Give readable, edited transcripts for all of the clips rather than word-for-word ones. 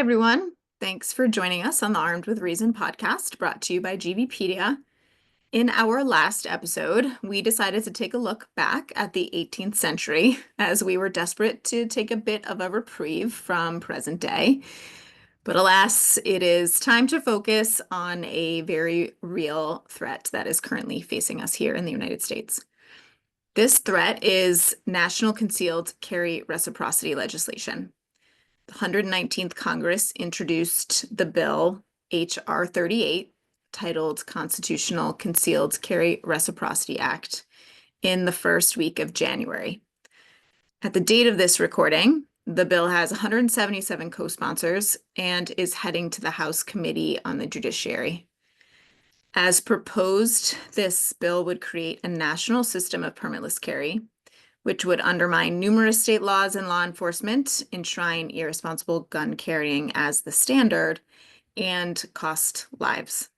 everyone. Thanks for joining us on the Armed with Reason podcast brought to you by GVpedia. In our last episode, we decided to take a look back at the 18th century as we were desperate to take a bit of a reprieve from present day. But alas, it is time to focus on a very real threat that is currently facing us here in the United States. This threat is national concealed carry reciprocity legislation. The 119th Congress introduced the bill H.R. 38, titled Constitutional Concealed Carry Reciprocity Act, in the first week of January. At the date of this recording, the bill has 177 co-sponsors and is heading to the House Committee on the Judiciary. As proposed, this bill would create a national system of permitless carry, which would undermine numerous state laws and law enforcement, enshrine irresponsible gun carrying as the standard, and cost lives.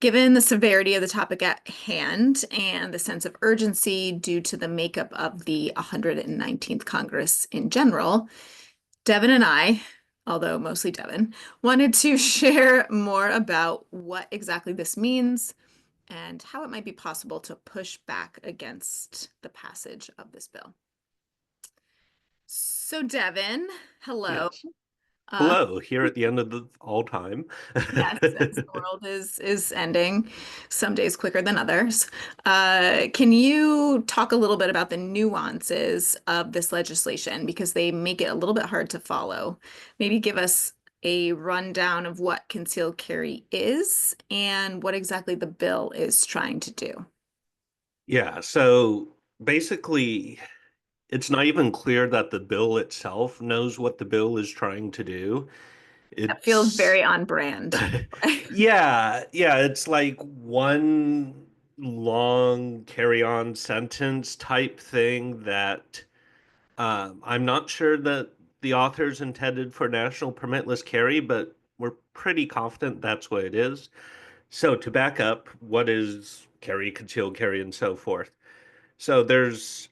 Given the severity of the topic at hand and the sense of urgency due to the makeup of the 119th Congress in general, Devin and I, although mostly Devin, wanted to share more about what exactly this means and how it might be possible to push back against the passage of this bill. So Devin, hello. Yes. Hello, here at the end of the all time. Yes, as the world is ending, some days quicker than others. Can you talk a little bit about the nuances of this legislation because they make it a little bit hard to follow? Maybe give us a rundown of what concealed carry is and what exactly the bill is trying to do. Yeah, so basically, it's not even clear that the bill itself knows what the bill is trying to do. That feels It's, very on brand. yeah, it's like one long carry-on sentence type thing that I'm not sure that the authors intended for national permitless carry, but we're pretty confident that's what it is. So to back up, what is carry, concealed carry, and so forth? So there's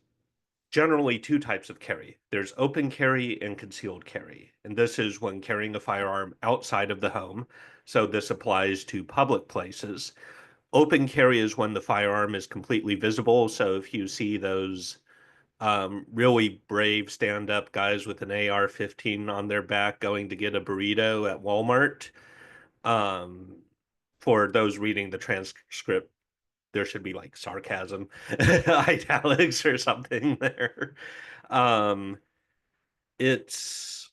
generally two types of carry. There's open carry and concealed carry. And this is when carrying a firearm outside of the home. So this applies to public places. Open carry is when the firearm is completely visible. So if you see those really brave stand-up guys with an AR-15 on their back going to get a burrito at Walmart, um, for those reading the transcript, there should be like sarcasm, italics or something there. Um, it's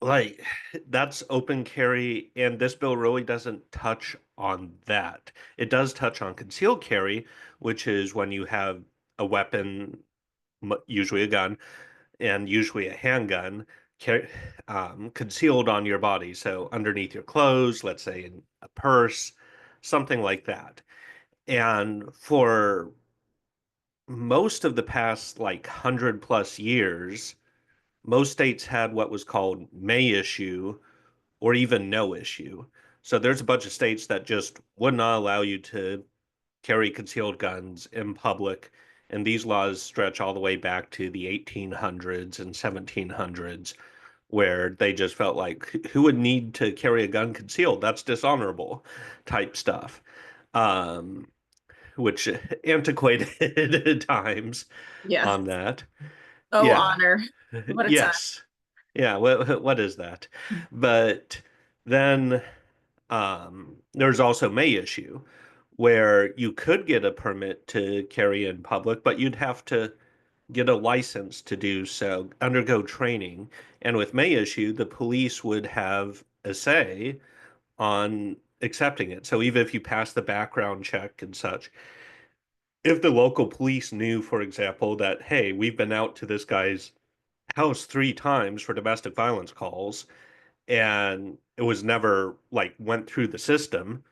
like that's open carry, and this bill really doesn't touch on that. It does touch on concealed carry, which is when you have a weapon, usually a gun, and usually a handgun, concealed on your body. So underneath your clothes, let's say in a purse, something like that. And for most of the past like 100 plus years, most states had what was called may issue or even no issue. So there's a bunch of states that just would not allow you to carry concealed guns in public. And these laws stretch all the way back to the 1800s and 1700s, where they just felt like who would need to carry a gun concealed? That's dishonorable type stuff. Um, which antiquated times Yeah. on that. Oh, Yeah. honor. What a time. Yes. Yeah, what is that? But then there's also May issue, where you could get a permit to carry in public, but you'd have to get a license to do so, undergo training. And with May issue, the police would have a say on accepting it. So even if you pass the background check and such, if the local police knew, for example, that, hey, we've been out to this guy's house 3 times for domestic violence calls and it was never like went through the system,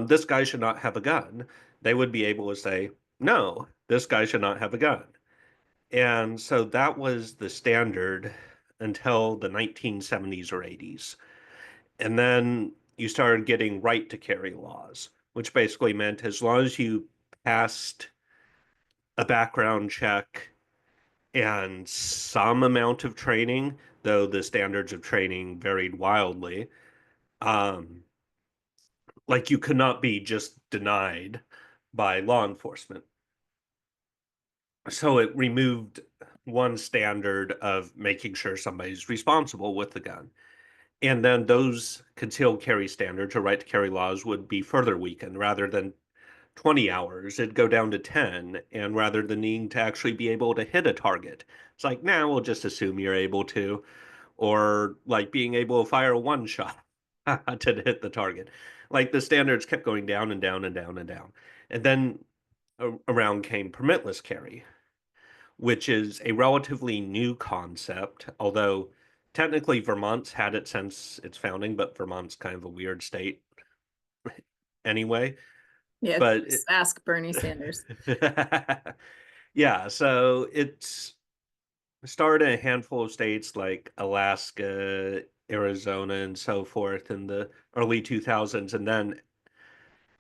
this guy should not have a gun. They would be able to say, no, this guy should not have a gun. And so that was the standard until the 1970s or 80s. And then you started getting right to carry laws, which basically meant as long as you passed a background check and some amount of training, though the standards of training varied wildly. Um, like you could not be just denied by law enforcement. So it removed one standard of making sure somebody's responsible with the gun. And then those concealed carry standards or right to carry laws would be further weakened. Rather than 20 hours, it'd go down to 10. And rather than needing to actually be able to hit a target, it's like, now we'll just assume you're able to, or like being able to fire one shot to hit the target. Like the standards kept going down and down and down and down. And then around came permitless carry, which is a relatively new concept, although technically Vermont's had it since its founding, but Vermont's kind of a weird state anyway. Yeah, But just ask Bernie Sanders. yeah, so it's started in a handful of states like Alaska, Arizona, and so forth in the early 2000s. And then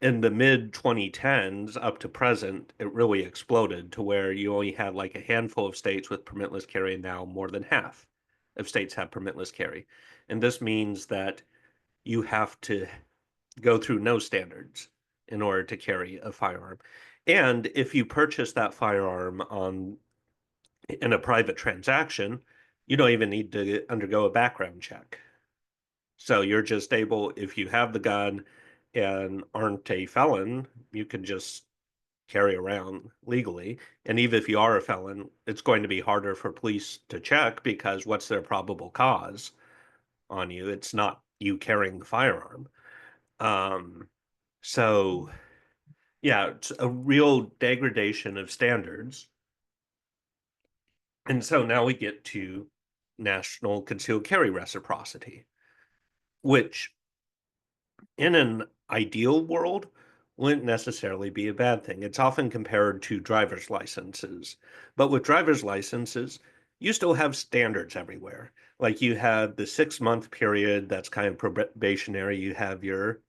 in the mid 2010s up to present, it really exploded to where you only had like a handful of states with permitless carry, and now more than half of states have permitless carry. And this means that you have to go through no standards in order to carry a firearm. And if you purchase that firearm on in a private transaction, you don't even need to undergo a background check. So you're just able, if you have the gun and aren't a felon, you can just carry around legally. And even if you are a felon, it's going to be harder for police to check because what's their probable cause on you? It's not you carrying the firearm. Um, so yeah, it's a real degradation of standards. And so now we get to national concealed carry reciprocity, which in an ideal world wouldn't necessarily be a bad thing. It's often compared to driver's licenses. But with driver's licenses, you still have standards everywhere. Like you have the 6 month period that's kind of probationary. You have your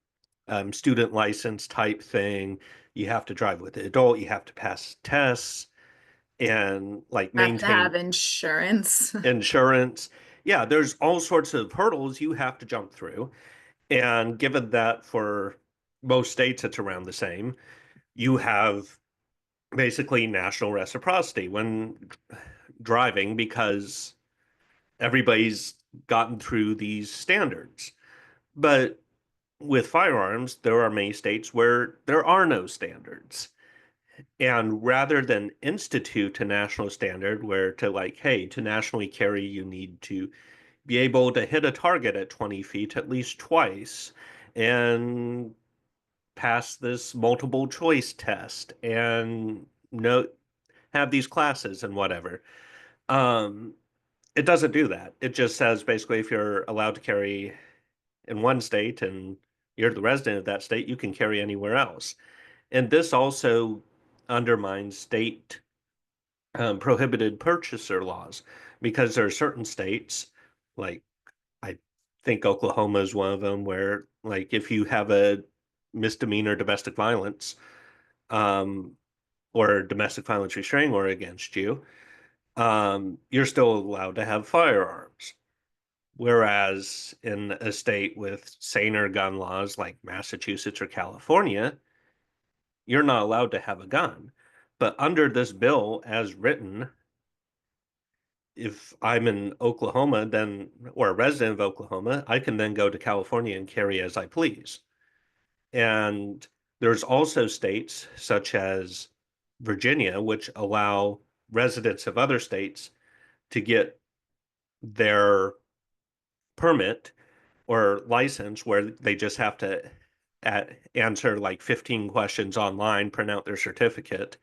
student license type thing. You have to drive with an adult. You have to pass tests and like Have to have maintain insurance. insurance. Yeah, there's all sorts of hurdles you have to jump through. And given that for most states it's around the same, you have basically national reciprocity when driving because everybody's gotten through these standards. But with firearms, there are many states where there are no standards. And rather than institute a national standard where to like, hey, to nationally carry, you need to be able to hit a target at 20 feet at least twice and pass this multiple choice test and no have these classes and whatever. Um, it doesn't do that. It just says basically if you're allowed to carry in one state and you're the resident of that state, you can carry anywhere else. And this also undermines state prohibited purchaser laws because there are certain states, like I think Oklahoma is one of them, where like if you have a misdemeanor domestic violence, um, or domestic violence restraining order against you, you're still allowed to have firearms. Whereas in a state with saner gun laws like Massachusetts or California, you're not allowed to have a gun. But under this bill as written, if I'm in Oklahoma, then or a resident of Oklahoma, I can then go to California and carry as I please. And there's also states such as Virginia, which allow residents of other states to get their permit or license where they just have to answer like 15 questions online, print out their certificate,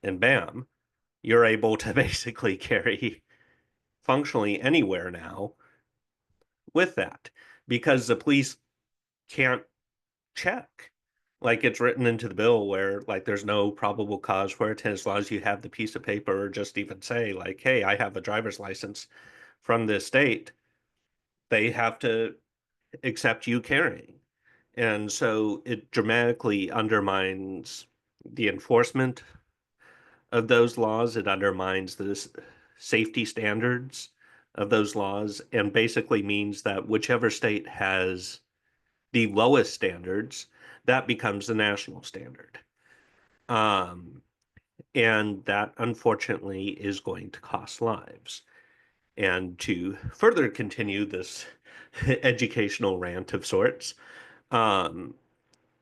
and bam, you're able to basically carry functionally anywhere now with that because the police can't check. Like it's written into the bill where like there's no probable cause for it as long as you have the piece of paper or just even say like, hey, I have a driver's license from this state. They have to accept you carrying. And so it dramatically undermines the enforcement of those laws. It undermines this. safety standards of those laws and basically means that whichever state has the lowest standards, that becomes the national standard. Um, and that unfortunately is going to cost lives. And to further continue this educational rant of sorts, um,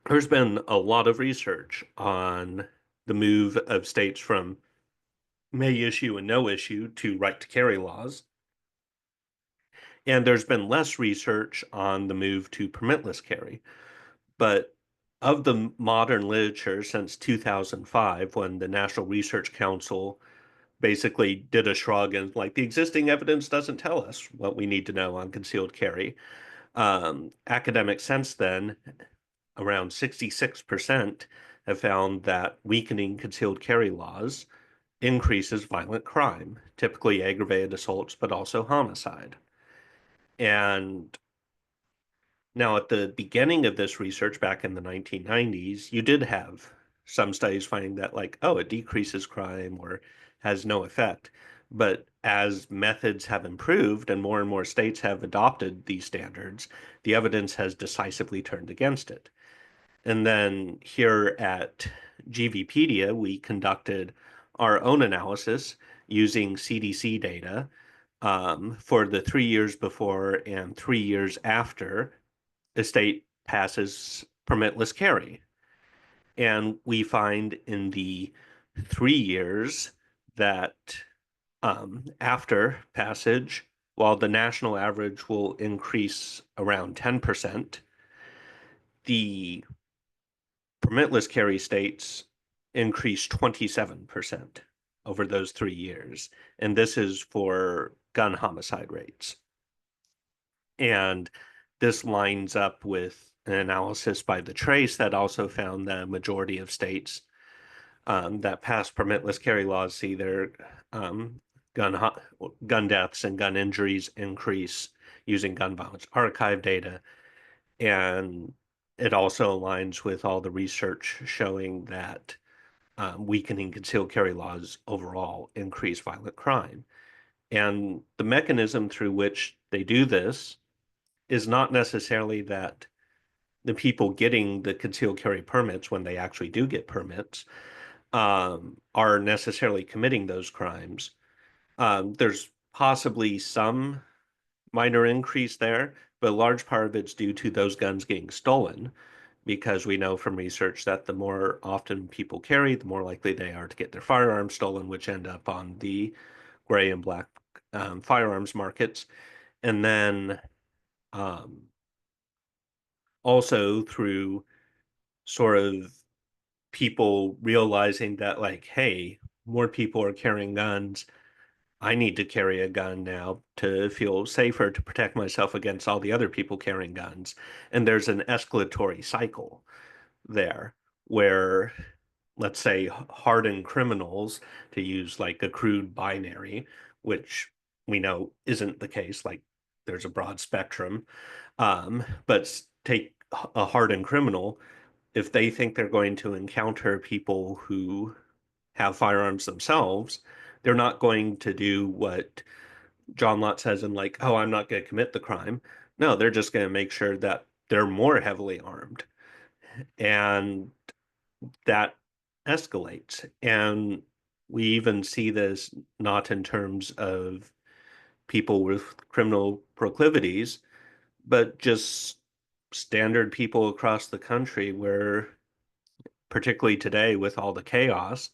there's been a lot of research on the move of states from may issue and no issue to right to carry laws. And there's been less research on the move to permitless carry. But of the modern literature since 2005, when the National Research Council basically did a shrug and like the existing evidence doesn't tell us what we need to know on concealed carry. Academics since then, around 66%, have found that weakening concealed carry laws increases violent crime, typically aggravated assaults, but also homicide. And now, at the beginning of this research back in the 1990s, you did have some studies finding that, like, oh, it decreases crime or has no effect. But as methods have improved and more states have adopted these standards, the evidence has decisively turned against it. And then here at GVpedia, we conducted our own analysis using CDC data for the 3 years before and 3 years after the state passes permitless carry. And we find in the 3 years that after passage, while the national average will increase around 10%, the permitless carry states increase 27% over those 3 years. And this is for gun homicide rates. And this lines up with an analysis by the Trace that also found that a majority of states that pass permitless carry laws see their um, gun gun deaths and gun injuries increase using gun violence archive data. And it also aligns with all the research showing that weakening concealed carry laws overall increase violent crime. And the mechanism through which they do this is not necessarily that the people getting the concealed carry permits when they actually do get permits are necessarily committing those crimes. There's possibly some minor increase there, but a large part of it's due to those guns getting stolen because we know from research that the more often people carry, the more likely they are to get their firearms stolen, which end up on the gray and black firearms markets. And then um, also through sort of people realizing that, like, hey, more people are carrying guns. I need to carry a gun now to feel safer to protect myself against all the other people carrying guns. And there's an escalatory cycle there where, let's say, hardened criminals, to use like a crude binary, which we know isn't the case, like there's a broad spectrum. But take a hardened criminal, if they think they're going to encounter people who have firearms themselves, they're not going to do what John Lott says in like, oh, I'm not going to commit the crime. No, they're just going to make sure that they're more heavily armed. And that escalates. And we even see this not in terms of people with criminal proclivities, but just standard people across the country where, particularly today with all the chaos,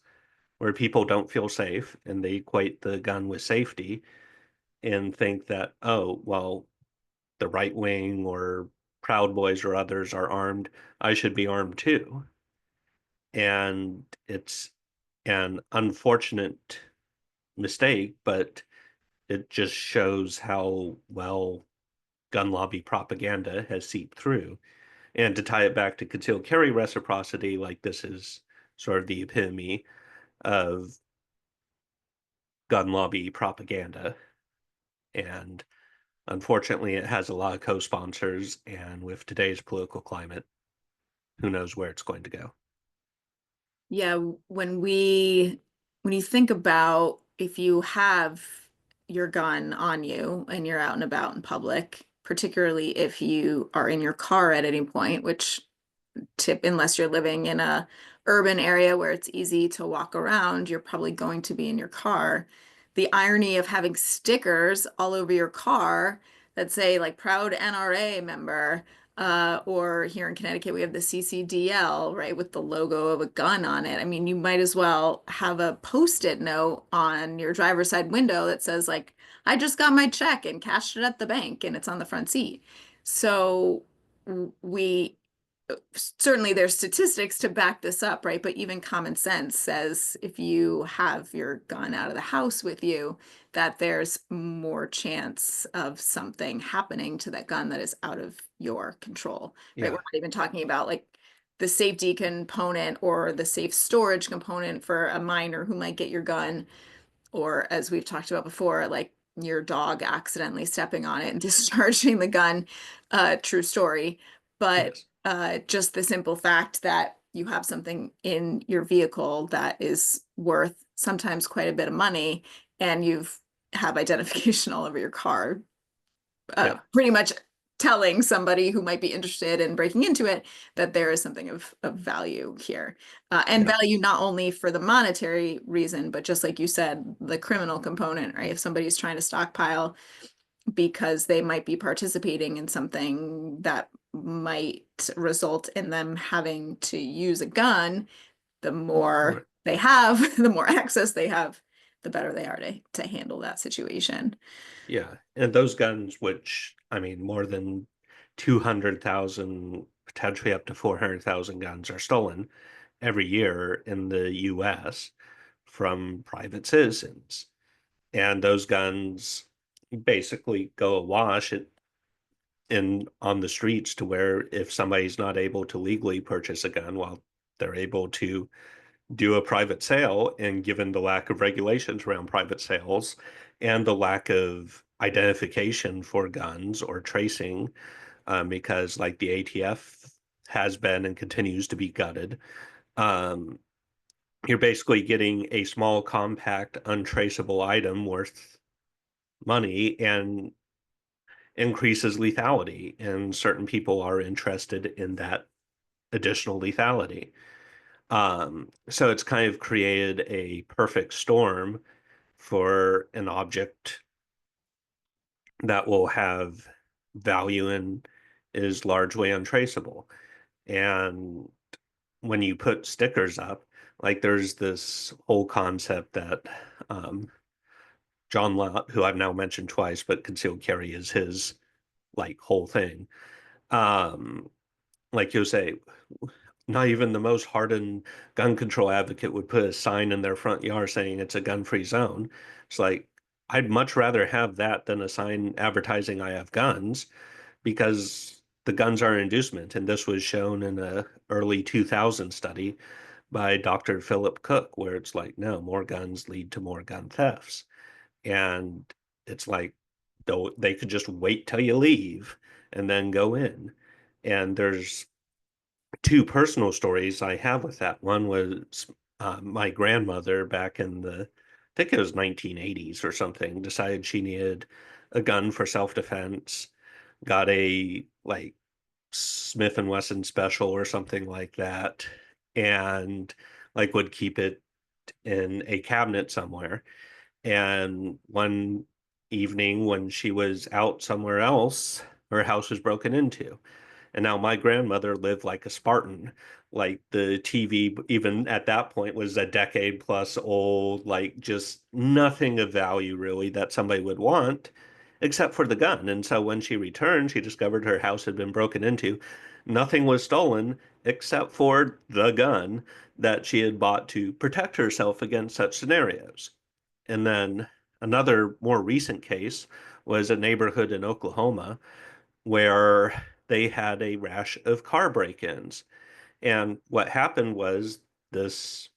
where people don't feel safe and they equate the gun with safety and think that, oh, well, the right wing or Proud Boys or others are armed. I should be armed too. And it's an unfortunate mistake, but it just shows how well gun lobby propaganda has seeped through. And to tie it back to concealed carry reciprocity, like this is sort of the epitome of gun lobby propaganda. And unfortunately, it has a lot of co-sponsors. And with today's political climate, who knows where it's going to go. Yeah, when you think about if you have your gun on you and you're out and about in public, particularly if you are in your car at any point, which tip unless you're living in a urban area where it's easy to walk around, you're probably going to be in your car. The irony of having stickers all over your car that say like proud NRA member, or here in Connecticut, we have the CCDL, right, with the logo of a gun on it. I mean, you might as well have a post-it note on your driver's side window that says, like, I just got my check and cashed it at the bank, and it's on the front seat. So we certainly there's statistics to back this up, right? But even common sense says if you have your gun out of the house with you, that there's more chance of something happening to that gun that is out of your control, right? We're Yeah. not even talking about like the safety component or the safe storage component for a minor who might get your gun, or as we've talked about before, like your dog accidentally stepping on it and discharging the gun. True story. But Yes. just the simple fact that you have something in your vehicle that is worth sometimes quite a bit of money, and you've have identification all over your car, Yeah. pretty much telling somebody who might be interested in breaking into it that there is something of value here. And Yeah. value not only for the monetary reason, but just like you said, the criminal component, right? If somebody's trying to stockpile because they might be participating in something that might result in them having to use a gun, the more Right. they have, the more access they have, the better they are to handle that situation. Yeah. And those guns, which, I mean, more than 200,000, potentially up to 400,000 guns are stolen every year in the US from private citizens. And those guns basically go awash in on the streets to where if somebody's not able to legally purchase a gun, well, they're able to do a private sale. And given the lack of regulations around private sales and the lack of identification for guns or tracing, because like the ATF has been and continues to be gutted, um, you're basically getting a small, compact, untraceable item worth money and increases lethality. And certain people are interested in that additional lethality. So it's kind of created a perfect storm for an object that will have value and is largely untraceable. And when you put stickers up, like there's this whole concept that John Lott, who I've now mentioned twice, but concealed carry is his like whole thing. Um, like you'll say, not even the most hardened gun control advocate would put a sign in their front yard saying it's a gun-free zone. It's like, I'd much rather have that than a sign advertising I have guns because the guns are an inducement. And this was shown in a early 2000 study by Dr. Philip Cook, where it's like, no, more guns lead to more gun thefts. And it's like, though they could just wait till you leave and then go in. And there's two personal stories I have with that. One was my grandmother back in the, I think it was 1980s or something, decided she needed a gun for self-defense, got a like Smith and Wesson special or something like that, and like would keep it in a cabinet somewhere. And one evening when she was out somewhere else, her house was broken into. And now my grandmother lived like a Spartan. Like the TV, even at that point, was a decade plus old, like just nothing of value really that somebody would want except for the gun. And so when she returned, she discovered her house had been broken into. Nothing was stolen except for the gun that she had bought to protect herself against such scenarios. And then another more recent case was a neighborhood in Oklahoma where they had a rash of car break-ins. And what happened was this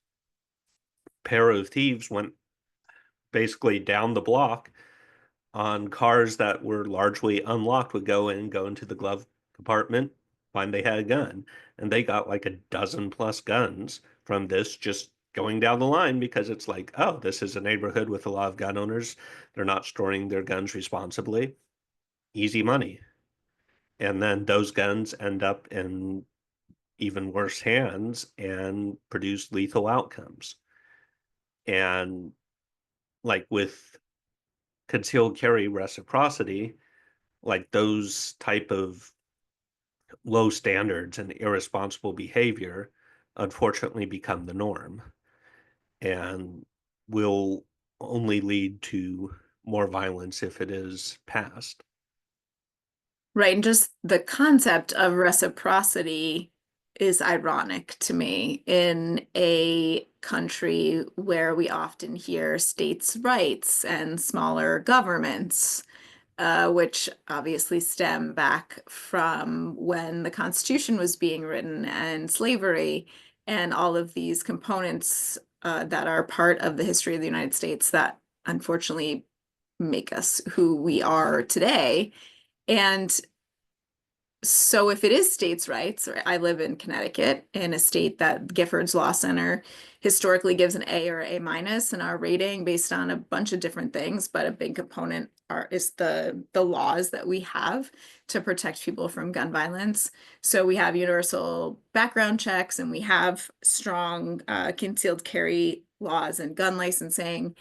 pair of thieves went basically down the block on cars that were largely unlocked, would go into the glove compartment, find they had a gun. And they got like a dozen plus guns from this just going down the line because it's like, oh, this is a neighborhood with a lot of gun owners. They're not storing their guns responsibly. Easy money. And then those guns end up in even worse hands and produce lethal outcomes. And like with concealed carry reciprocity, like those type of low standards and irresponsible behavior unfortunately become the norm and will only lead to more violence if it is passed. Right. And just the concept of reciprocity is ironic to me in a country where we often hear states' rights and smaller governments, which obviously stem back from when the Constitution was being written and slavery and all of these components that are part of the history of the United States that unfortunately make us who we are today. And so if it is states' rights, I live in Connecticut in a state that Giffords Law Center historically gives an A or A minus in our rating based on a bunch of different things, but a big component is the laws that we have to protect people from gun violence. So we have universal background checks and we have strong concealed carry laws and gun licensing.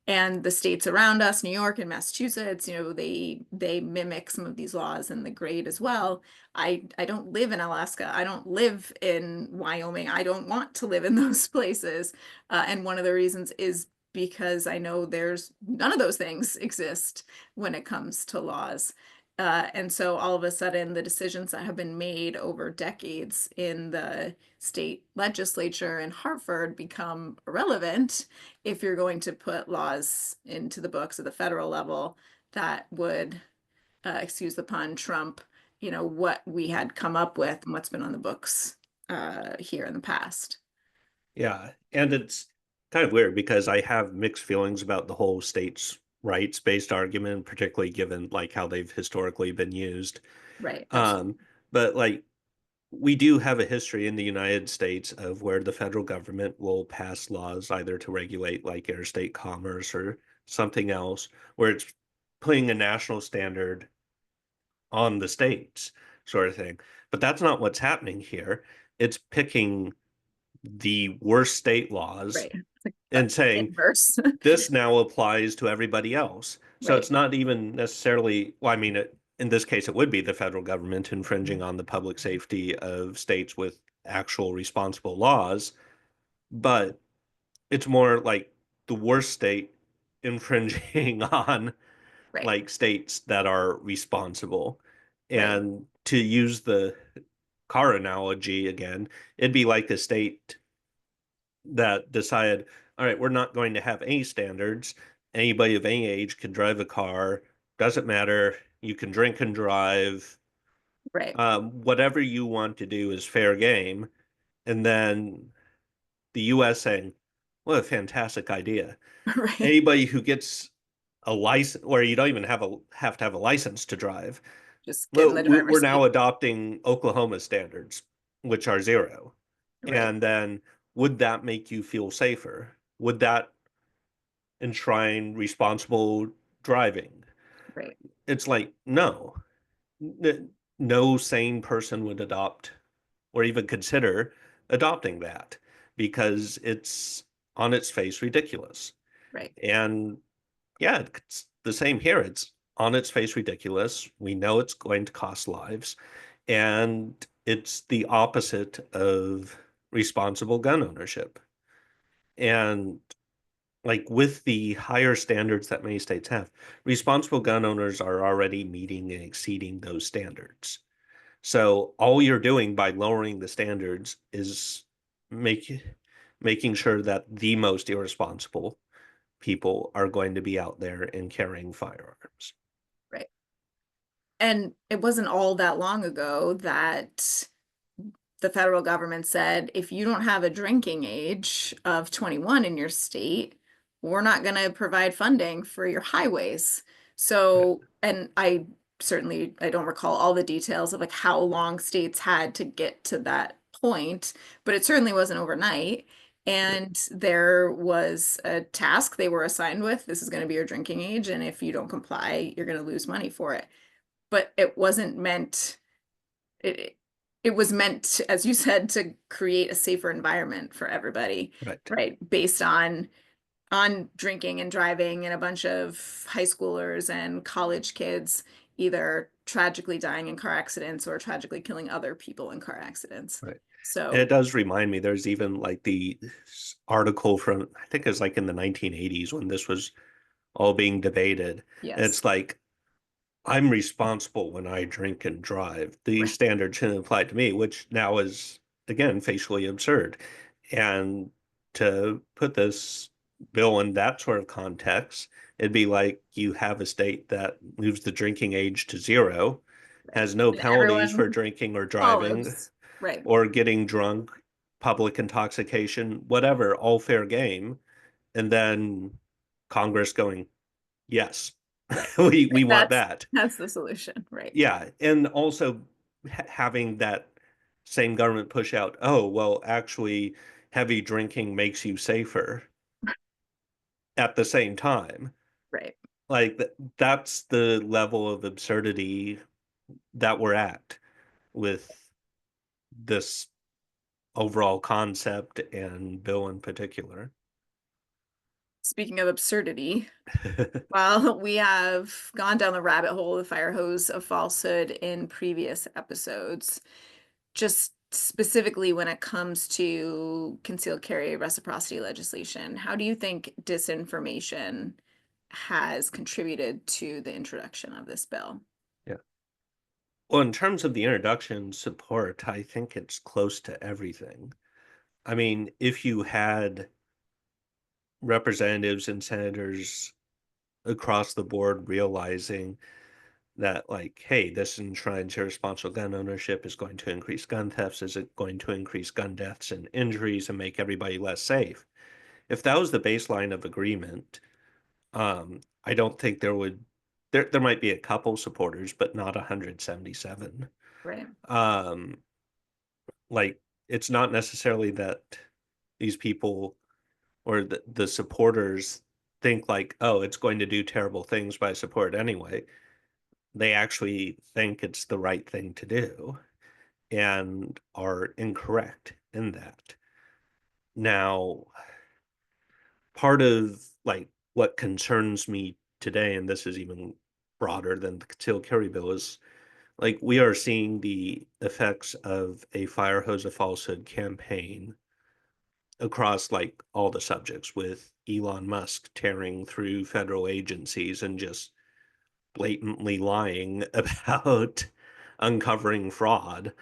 And the states around us, New York and Massachusetts, they mimic some of these laws and the grade as well. I don't live in Alaska. I don't live in Wyoming. I don't want to live in those places. And one of the reasons is because I know there's none of those things exist when it comes to laws. And so all of a sudden, the decisions that have been made over decades in the state legislature in Hartford become irrelevant if you're going to put laws into the books at the federal level that would, excuse the pun, trump, what we had come up with and what's been on the books here in the past. Yeah. And it's kind of weird because I have mixed feelings about the whole states' rights based argument, particularly given like how they've historically been used. Right, absolutely. Um, but like we do have a history in the United States of where the federal government will pass laws either to regulate like interstate commerce or something else, where it's putting a national standard on the states, sort of thing. But that's not what's happening here. It's picking the worst state laws Right. It's like the and saying inverse. this now applies to everybody else. So Right, it's not even necessarily, well, I mean, in this case, it would be the federal government infringing on the public safety of states with actual responsible laws, but it's more like the worst state infringing on right, like states that are responsible. right, And to use the car analogy again, it'd be like the state that decided, all right, we're not going to have any standards. Anybody of any age can drive a car. Doesn't matter. You can drink and drive. right, Whatever you want to do is fair game. And then the US saying, what a fantastic idea. right. Anybody who gets a license, where you don't even have to have a license to drive. Just get in Well, the we're driver's now seat. adopting Oklahoma standards, which are zero. Right, And then would that make you feel safer? Would that enshrine responsible driving? right, It's like, no, no sane person would adopt or even consider adopting that because it's on its face ridiculous. right, And yeah, it's the same here. It's on its face ridiculous. We know it's going to cost lives, and it's the opposite of responsible gun ownership. And like with the higher standards that many states have, responsible gun owners are already meeting and exceeding those standards. So all you're doing by lowering the standards is make, making sure that the most irresponsible people are going to be out there and carrying firearms. right. And it wasn't all that long ago that the federal government said, if you don't have a drinking age of 21 in your state, we're not going to provide funding for your highways. So, and I don't recall all the details of like how long states had to get to that point, but it certainly wasn't overnight. And there was a task they were assigned with. This is going to be your drinking age, and if you don't comply, you're going to lose money for it. But it wasn't meant, it it was meant, as you said, to create a safer environment for everybody, Right. right? Based on drinking and driving and a bunch of high schoolers and college kids either tragically dying in car accidents or tragically killing other people in car accidents. Right. And it So, does remind me, there's even like the article from, I think it was like in the 1980s when this was all being debated. And yes, it's like, I'm responsible when I drink and drive. These right, standards shouldn't apply to me, which now is, again, facially absurd. And to put this bill in that sort of context, it'd be like you have a state that moves the drinking age to zero, right. has no And penalties for everyone drinking or driving follows, right, or getting drunk, public intoxication, whatever, all fair game. And then Congress going, yes, right, we right. want that. That's the solution, right, Yeah, and also having that same government push out, oh, well, actually, heavy drinking makes you safer at the same time. right. Like that's the level of absurdity that we're at with this overall concept and bill in particular. Speaking of absurdity, well, we have gone down the rabbit hole of the fire hose of falsehood in previous episodes. Just specifically when it comes to concealed carry reciprocity legislation, how do you think disinformation has contributed to the introduction of this bill? Yeah. Well, in terms of the introduction support, I think it's close to everything. I mean, if you had representatives and senators across the board realizing that, like, hey, this enshrines irresponsible gun ownership, is going to increase gun thefts, is it going to increase gun deaths and injuries and make everybody less safe? If that was the baseline of agreement, I don't think there might be a couple supporters, but not 177. Right, Um, like it's not necessarily that these people or the supporters think like, oh, it's going to do terrible things, but I support it anyway. They actually think it's the right thing to do and are incorrect in that. Now, part of like what concerns me today, and this is even broader than the concealed carry bill, is like we are seeing the effects of a fire hose of falsehood campaign across like all the subjects, with Elon Musk tearing through federal agencies and just blatantly lying about uncovering fraud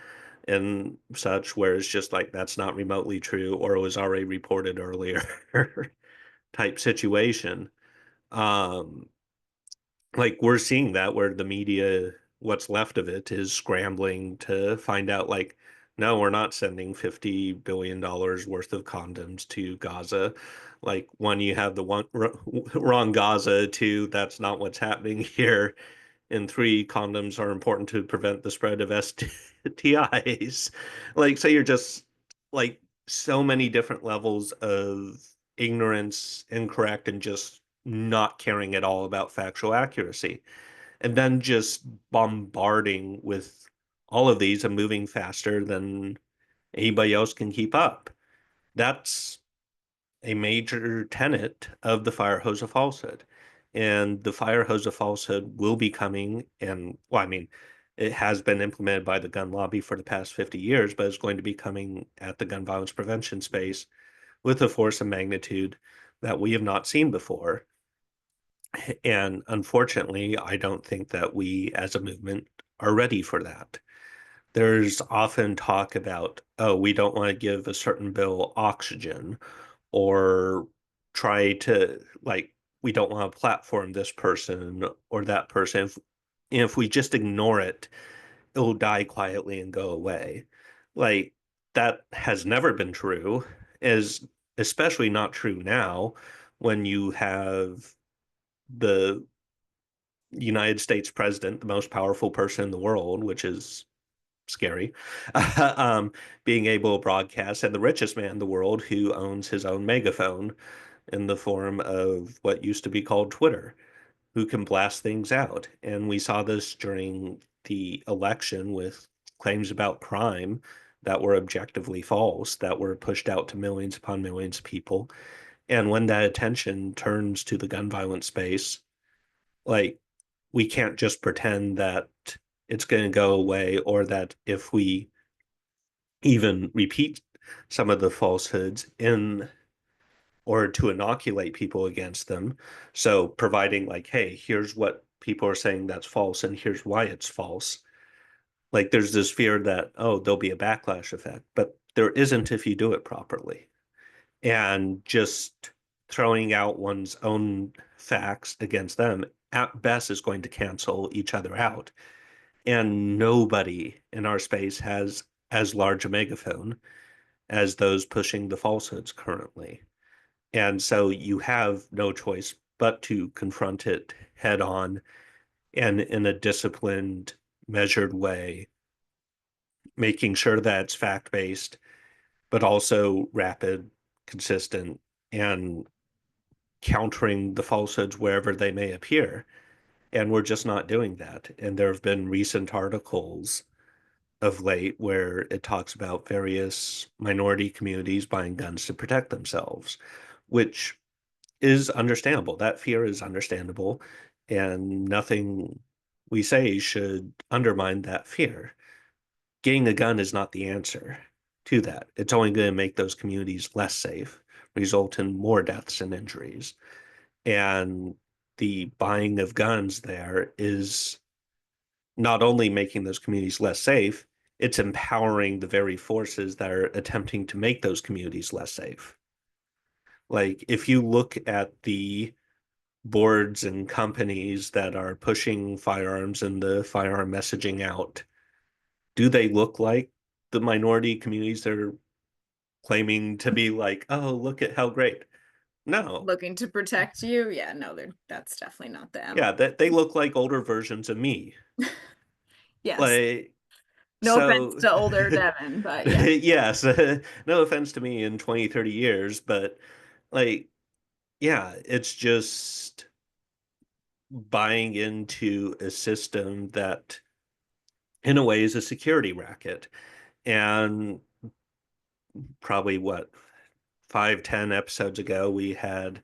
and such, where it's just like that's not remotely true or it was already reported earlier type situation. Um, like we're seeing that where the media, what's left of it, is scrambling to find out like, no, we're not sending $50 billion worth of condoms to Gaza. Like, one, you have the one wrong Gaza, two, that's not what's happening here, and three, condoms are important to prevent the spread of STIs. Like, so you're just like so many different levels of ignorance, incorrect, and just not caring at all about factual accuracy. And then just bombarding with all of these and moving faster than anybody else can keep up. That's a major tenet of the fire hose of falsehood. And the fire hose of falsehood will be coming, and well, I mean, it has been implemented by the gun lobby for the past 50 years, but it's going to be coming at the gun violence prevention space with a force and magnitude that we have not seen before. And unfortunately, I don't think that we as a movement are ready for that. There's often talk about, oh, we don't want to give a certain bill oxygen, or try to like, we don't want to platform this person or that person. If we just ignore it, it'll die quietly and go away. Like that has never been true, is especially not true now when you have the United States president, the most powerful person in the world, which is scary. um, Being able to broadcast, and the richest man in the world who owns his own megaphone in the form of what used to be called Twitter, who can blast things out. And we saw this during the election with claims about crime that were objectively false, that were pushed out to millions upon millions of people. And when that attention turns to the gun violence space, like we can't just pretend that it's going to go away, or that if we even repeat some of the falsehoods in order to inoculate people against them. So providing like, hey, here's what people are saying that's false and here's why it's false. Like there's this fear that, oh, there'll be a backlash effect, but there isn't if you do it properly. And just throwing out one's own facts against them at best is going to cancel each other out. And nobody in our space has as large a megaphone as those pushing the falsehoods currently. And so you have no choice but to confront it head on and in a disciplined, measured way, making sure that it's fact based, but also rapid, consistent, and countering the falsehoods wherever they may appear. And we're just not doing that. And there have been recent articles of late where it talks about various minority communities buying guns to protect themselves, which is understandable. That fear is understandable, and nothing we say should undermine that fear. Getting a gun is not the answer to that. It's only going to make those communities less safe, result in more deaths and injuries. And the buying of guns there is not only making those communities less safe, it's empowering the very forces that are attempting to make those communities less safe. Like, if you look at the boards and companies that are pushing firearms and the firearm messaging out, do they look like the minority communities that are claiming to be like, oh, look at how great? No. Looking to protect you. Yeah, no, that's definitely not them. Yeah, that they look like older versions of me. Yes. Like, No offense so to older Devin, but yeah. yes, no offense to me in 20, 30 years, but like, yeah, it's just buying into a system that in a way is a security racket. And probably what, 5, 10 episodes ago, we had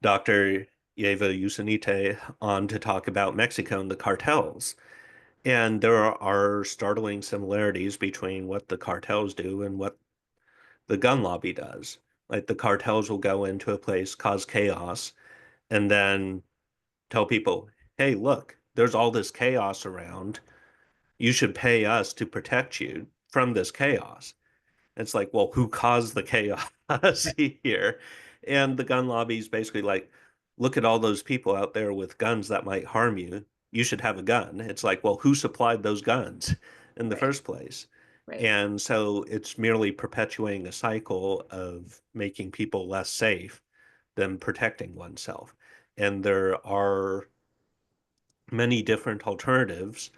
Dr. Eva Yusanite on to talk about Mexico and the cartels. And there are startling similarities between what the cartels do and what the gun lobby does. Like the cartels will go into a place, cause chaos, and then tell people, hey, look, there's all this chaos around. You should pay us to protect you from this chaos. It's like, well, who caused the chaos here? And the gun lobby is basically like, look at all those people out there with guns that might harm you. You should have a gun. It's like, well, who supplied those guns in the Right, first place? right. And so it's merely perpetuating a cycle of making people less safe than protecting oneself. And there are many different alternatives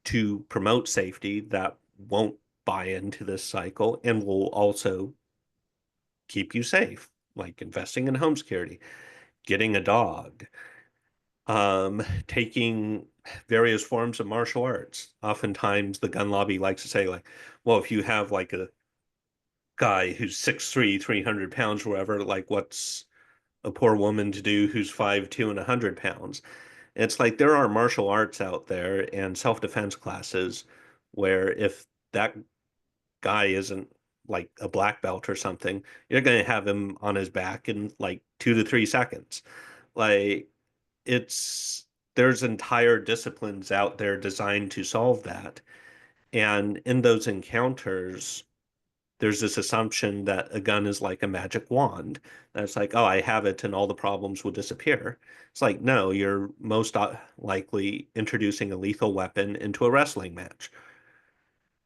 to promote safety that won't buy into this cycle and will also keep you safe, like investing in home security, getting a dog, taking various forms of martial arts. Oftentimes, the gun lobby likes to say, like, well, if you have like a guy who's 6'3", 300 pounds, or whatever, like, what's a poor woman to do who's 5'2" and 100 pounds? It's like there are martial arts out there and self-defense classes where if that guy isn't like a black belt or something, you're going to have him on his back in like 2 to 3 seconds. Like it's there's entire disciplines out there designed to solve that. And in those encounters, there's this assumption that a gun is like a magic wand. That's like, oh, I have it and all the problems will disappear. It's like, no, you're most likely introducing a lethal weapon into a wrestling match.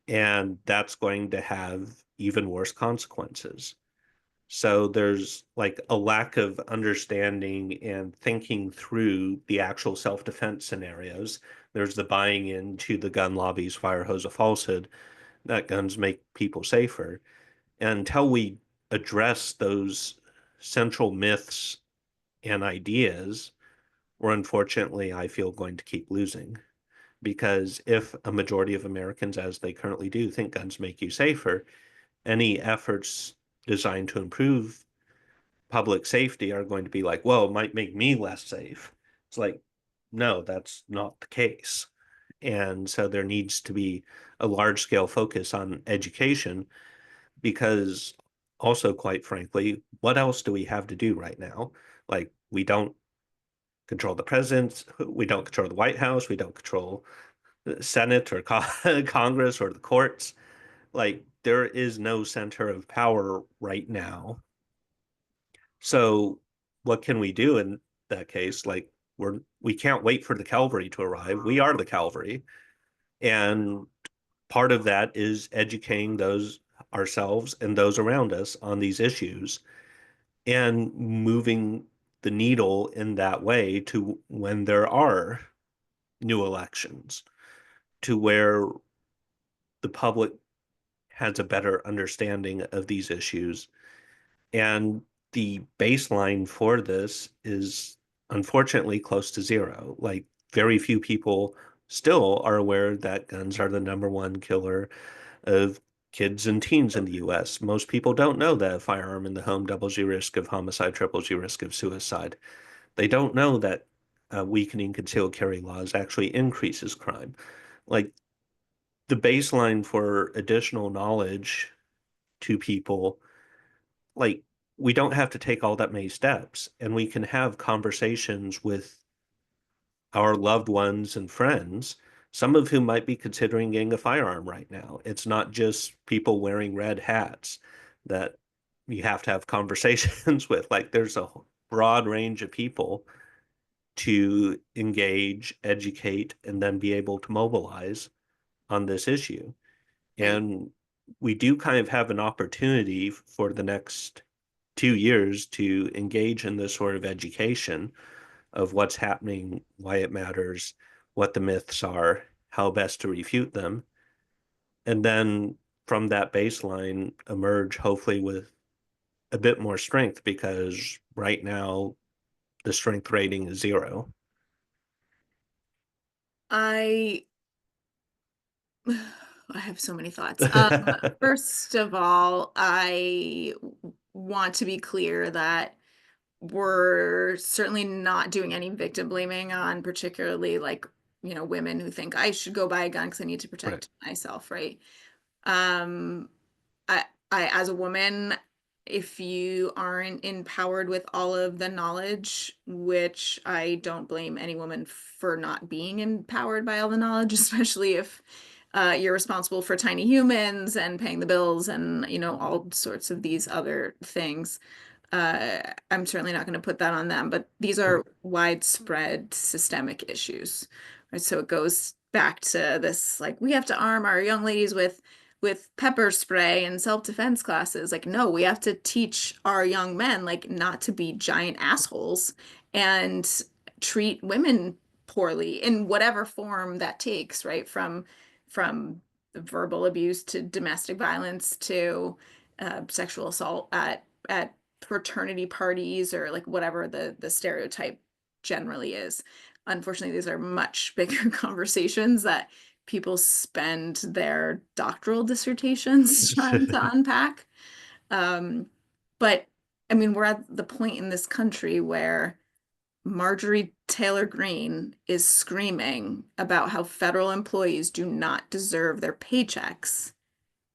And that's going to have even worse consequences. So there's like a lack of understanding and thinking through the actual self-defense scenarios. There's the buying into the gun lobby's fire hose of falsehood that guns make people safer. And until we address those central myths and ideas, we're unfortunately, I feel, going to keep losing. Because if a majority of Americans, as they currently do, think guns make you safer, any efforts designed to improve public safety are going to be like, well, it might make me less safe. It's like, no, that's not the case. And so there needs to be a large scale focus on education because also, quite frankly, what else do we have to do right now? Like, we don't control the president, we don't control the White House, we don't control the Senate or Congress or the courts. Like, there is no center of power right now. So, what can we do in that case? Like, we can't wait for the cavalry to arrive. We are the cavalry, and part of that is educating those ourselves and those around us on these issues and moving the needle in that way to when there are new elections, to where the public has a better understanding of these issues. And the baseline for this is unfortunately close to zero. Like, very few people still are aware that guns are the number one killer of kids and teens in the US. Most people don't know that a firearm in the home doubles your risk of homicide, triples your risk of suicide. They don't know that weakening concealed carry laws actually increases crime. Like, the baseline for additional knowledge to people, like, we don't have to take all that many steps, and we can have conversations with our loved ones and friends, some of whom might be considering getting a firearm right now. It's not just people wearing red hats that you have to have conversations with. Like, there's a broad range of people to engage, educate, and then be able to mobilize on this issue. Right. And we do kind of have an opportunity for the next 2 years to engage in this sort of education of what's happening, why it matters, what the myths are, how best to refute them, and then from that baseline emerge hopefully with a bit more strength because right now the strength rating is zero. I I have so many thoughts. First of all, I want to be clear that we're certainly not doing any victim blaming on particularly like, women who think I should go buy a gun because I need to Right. protect myself, right? Um, I as a woman, if you aren't empowered with all of the knowledge, which I don't blame any woman for not being empowered by all the knowledge, especially if you're responsible for tiny humans and paying the bills and all sorts of these other things. I'm certainly not going to put that on them, but these are widespread systemic issues, right? So it goes back to this, like, we have to arm our young ladies with pepper spray and self-defense classes. Like, no, we have to teach our young men, like, not to be giant assholes and treat women poorly in whatever form that takes, right? From verbal abuse to domestic violence to sexual assault at fraternity parties or like whatever the stereotype generally is. Unfortunately, these are much bigger conversations that people spend their doctoral dissertations trying to unpack. Um, but I mean, we're at the point in this country where Marjorie Taylor Greene is screaming about how federal employees do not deserve their paychecks.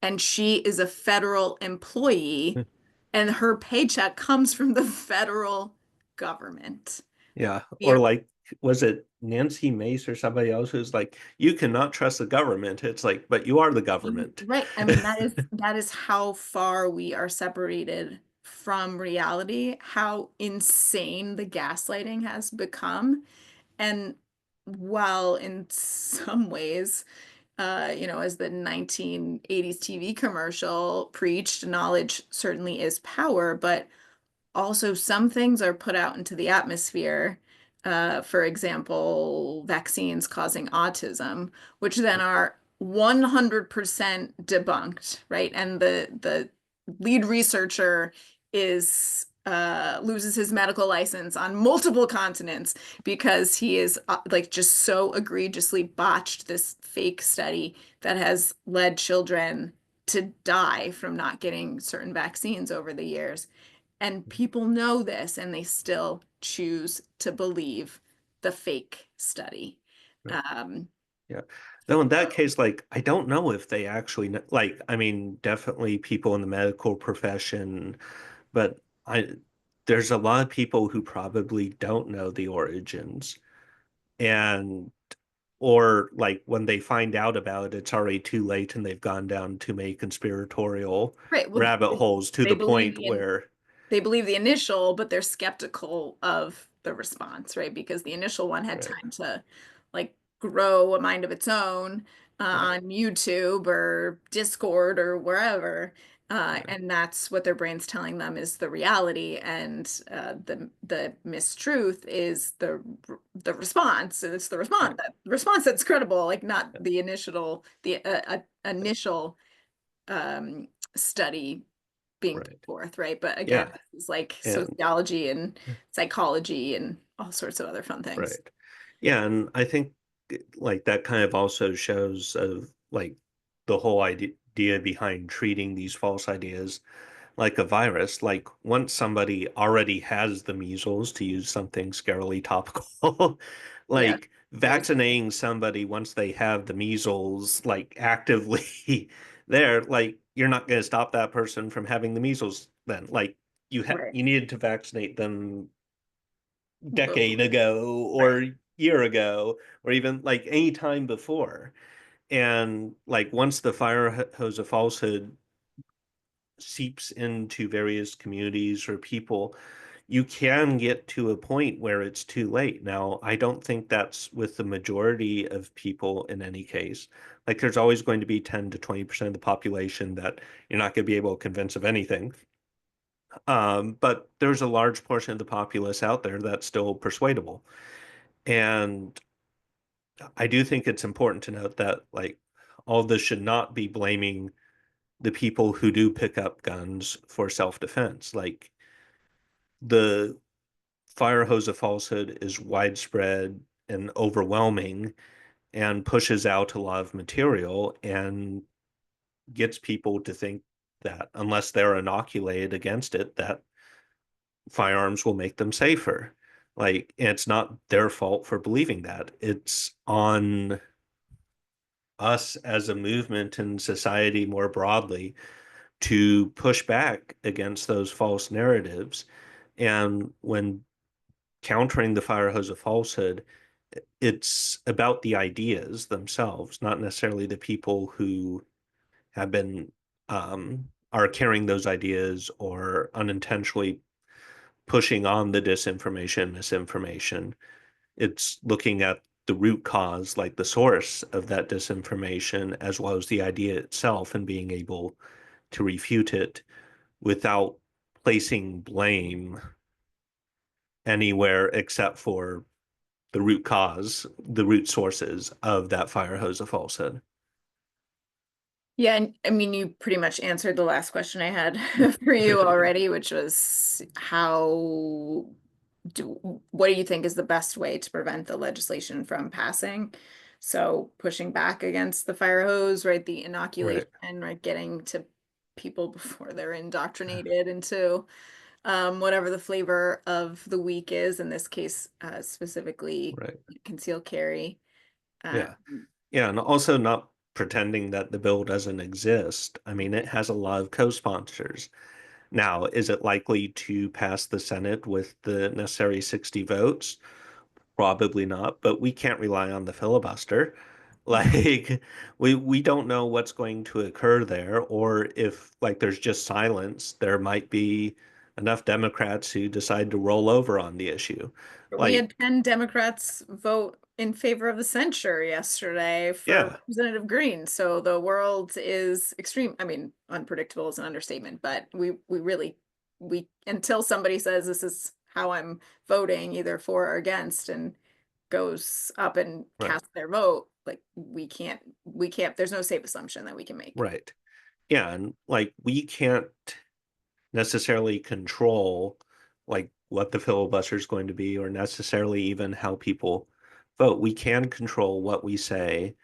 And she is a federal employee, and her paycheck comes from the federal government. Yeah. We Or are like, was it Nancy Mace or somebody else who's like, you cannot trust the government? It's like, but you are the government. right. I mean, that is how far we are separated from reality, how insane the gaslighting has become. And while in some ways as the 1980s TV commercial preached, knowledge certainly is power, but also some things are put out into the atmosphere. For example, vaccines causing autism, which then are 100% debunked, right? And the lead researcher is loses his medical license on multiple continents because he is like just so egregiously botched this fake study that has led children to die from not getting certain vaccines over the years. And people know this and they still choose to believe the fake study. Right. Um, Yeah. Though in that case, like, I don't know if they actually know, like, I mean, definitely people in the medical profession, but there's a lot of people who probably don't know the origins. And, or like when they find out about it, it's already too late and they've gone down too many conspiratorial right. Well, rabbit holes to they the believe point the where, they believe the initial, but they're skeptical of the response, right? Because the initial one had right, time to like grow a mind of its own right, on YouTube or Discord or wherever. right, And that's what their brain's telling them is the reality, and the mistruth is the response. And it's the right, response that's credible, like not the initial um, study being put right. forth, right? But again, Yeah. it's like And sociology and psychology and all sorts of other fun things. right. Yeah, and I think like that kind of also shows of like the whole idea behind treating these false ideas like a virus. Like once somebody already has the measles, to use something scarily topical, Yeah, like very scary. vaccinating somebody once they have the measles, like actively there, like you're not going to stop that person from having the measles then. Like Right. you needed to vaccinate them decade Before. ago Right. or year ago or even like any time before. And like once the fire hose of falsehood seeps into various communities or people, you can get to a point where it's too late. Now, I don't think that's with the majority of people in any case. Like there's always going to be 10 to 20% of the population that you're not going to be able to convince of anything. But there's a large portion of the populace out there that's still persuadable. And I do think it's important to note that like all this should not be blaming the people who do pick up guns for self-defense. Like the fire hose of falsehood is widespread and overwhelming and pushes out a lot of material and gets people to think that unless they're inoculated against it, that firearms will make them safer. Like, it's not their fault for believing that. It's on us as a movement and society more broadly to push back against those false narratives. And when countering the fire hose of falsehood, it's about the ideas themselves, not necessarily the people who have been are carrying those ideas or unintentionally pushing on the disinformation, misinformation. It's looking at the root cause, like the source of that disinformation, as well as the idea itself, and being able to refute it without placing blame anywhere except for the root cause, the root sources of that fire hose of falsehood. Yeah, and I mean, you pretty much answered the last question I had for you already, which was what do you think is the best way to prevent the legislation from passing? So pushing back against the fire hose, right? The inoculation, Right, right? Getting to people before they're indoctrinated into whatever the flavor of the week is, in this case, specifically right. concealed carry. Um, Yeah. Yeah. And also not pretending that the bill doesn't exist. I mean, it has a lot of co-sponsors. Now, is it likely to pass the Senate with the necessary 60 votes? Probably not, but we can't rely on the filibuster. Like we don't know what's going to occur there, or if like there's just silence, there might be enough Democrats who decide to roll over on the issue. we had Like 10 Democrats vote in favor of the censure yesterday for Yeah, Representative Green. So the world is extreme. I mean, unpredictable is an understatement, but we really we until somebody says this is how I'm voting, either for or against, and goes up and right, casts their vote, like we can't, there's no safe assumption that we can make. right. Yeah, and like we can't necessarily control like what the filibuster is going to be or necessarily even how people vote. We can control what we say,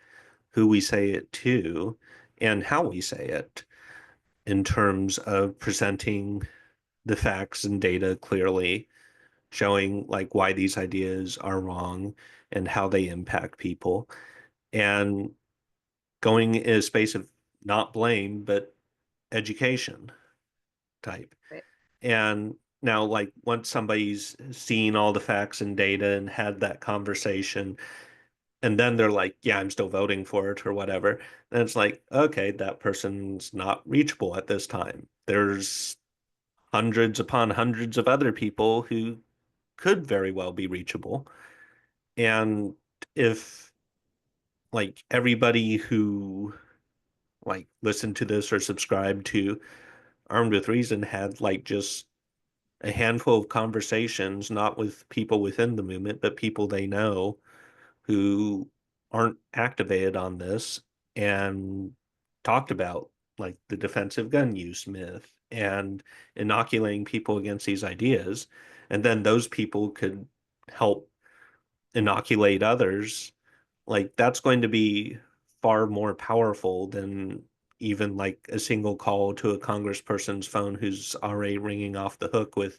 who we say it to, and how we say it in terms of presenting the facts and data clearly, showing like why these ideas are wrong and how they impact people, and going in a space of not blame, but education type. Right. And now, like, once somebody's seen all the facts and data and had that conversation, and then they're like, yeah, I'm still voting for it or whatever, then it's like, okay, that person's not reachable at this time. There's hundreds upon hundreds of other people who could very well be reachable. And if like everybody who like listened to this or subscribed to Armed with Reason had like just a handful of conversations, not with people within the movement, but people they know who aren't activated on this and talked about like the defensive gun use myth and inoculating people against these ideas. And then those people could help inoculate others. Like that's going to be far more powerful than even like a single call to a congressperson's phone who's already ringing off the hook with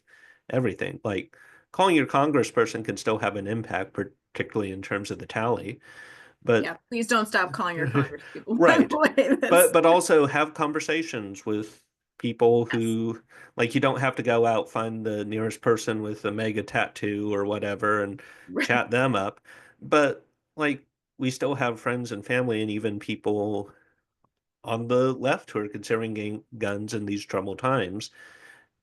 everything. Like calling your congressperson can still have an impact, particularly in terms of the tally. But Yeah, please don't stop calling your Congress people, by the right. way. But That's also have conversations with people yes. who like you don't have to go out find the nearest person with a mega tattoo or whatever and Right. chat them up. But like we still have friends and family and even people on the left who are considering guns in these troubled times.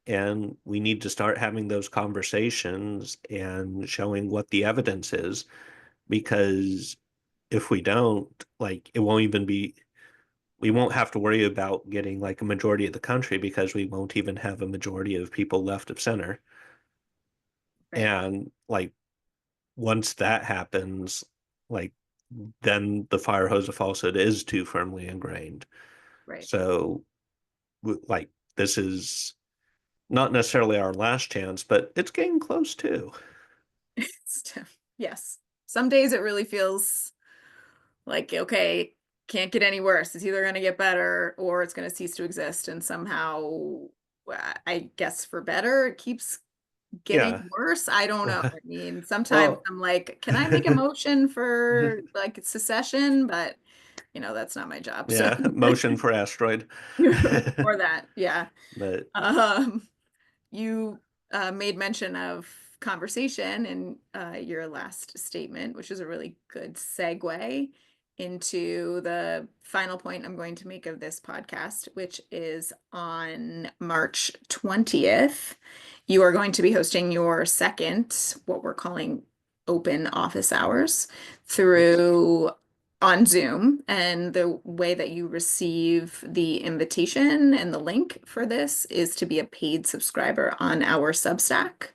And we need to start having those conversations and showing what the evidence is because if we don't, like it won't even be we won't have to worry about getting like a majority of the country because we won't even have a majority of people left of center. Right. And like once that happens, like then the fire hose of falsehood is too firmly ingrained. Right. So like this is not necessarily our last chance, but it's getting close too. Yes. Some days it really feels like, okay, can't get any worse. It's either going to get better or it's going to cease to exist. And somehow, I guess for better, it keeps getting Yeah. worse. I don't know. I mean, sometimes Well, I'm like, can I make a motion for like secession? But, that's not my job. So, yeah, motion for asteroid. or that. Yeah. But Um, You made mention of conversation in your last statement, which is a really good segue into the final point I'm going to make of this podcast, which is on March 20th. You are going to be hosting your second, what we're calling open office hours yes, through on Zoom. And the way that you receive the invitation and the link for this is to be a paid subscriber on our Substack.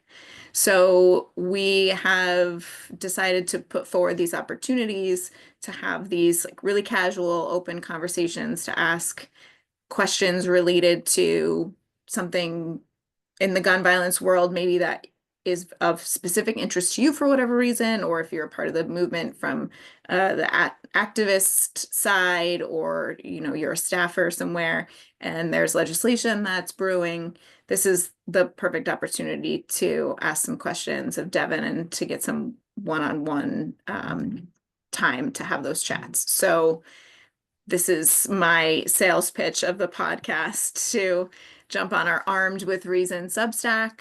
So we have decided to put forward these opportunities to have these like really casual, open conversations to ask questions related to something in the gun violence world, maybe that is of specific interest to you for whatever reason, or if you're a part of the movement from the activist side, or you're a staffer somewhere and there's legislation that's brewing. This is the perfect opportunity to ask some questions of Devin and to get some one-on-one time to have those chats. So this is my sales pitch of the podcast to jump on our Armed with Reason Substack.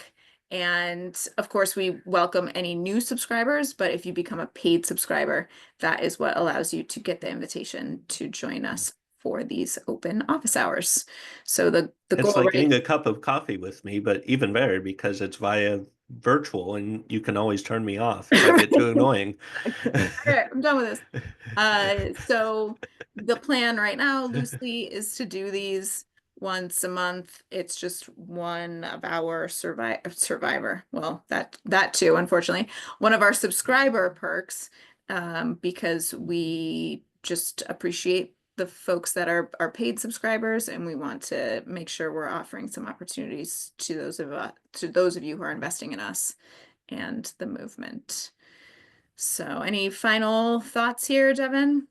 And of course, we welcome any new subscribers, but if you become a paid subscriber, that is what allows you to get the invitation to join us for these open office hours. So the it's goal, like right? getting a cup of coffee with me, but even better because it's via virtual, and you can always turn me off if I get too annoying. All right, I'm done with this. So the plan right now, loosely, is to do these once a month. It's just one of our survivor. Well, that too, unfortunately, one of our subscriber perks, because we just appreciate the folks that are paid subscribers, and we want to make sure we're offering some opportunities to those of you who are investing in us and the movement. So, any final thoughts here, Devin?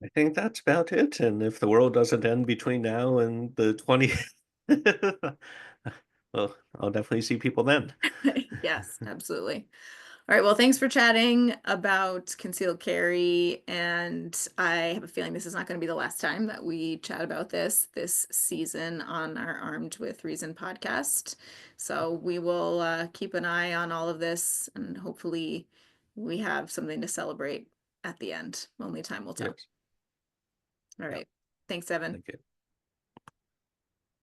I think that's about it. And if the world doesn't end between now and the 20th, well, I'll definitely see people then. Yes, absolutely. All right, well, thanks for chatting about concealed carry, and I have a feeling this is not going to be the last time that we chat about this season on our Armed with Reason podcast. So we will keep an eye on all of this, and hopefully we have something to celebrate at the end. Only time will tell. Yes. All Yeah. right. Thanks, Devin. Thank you.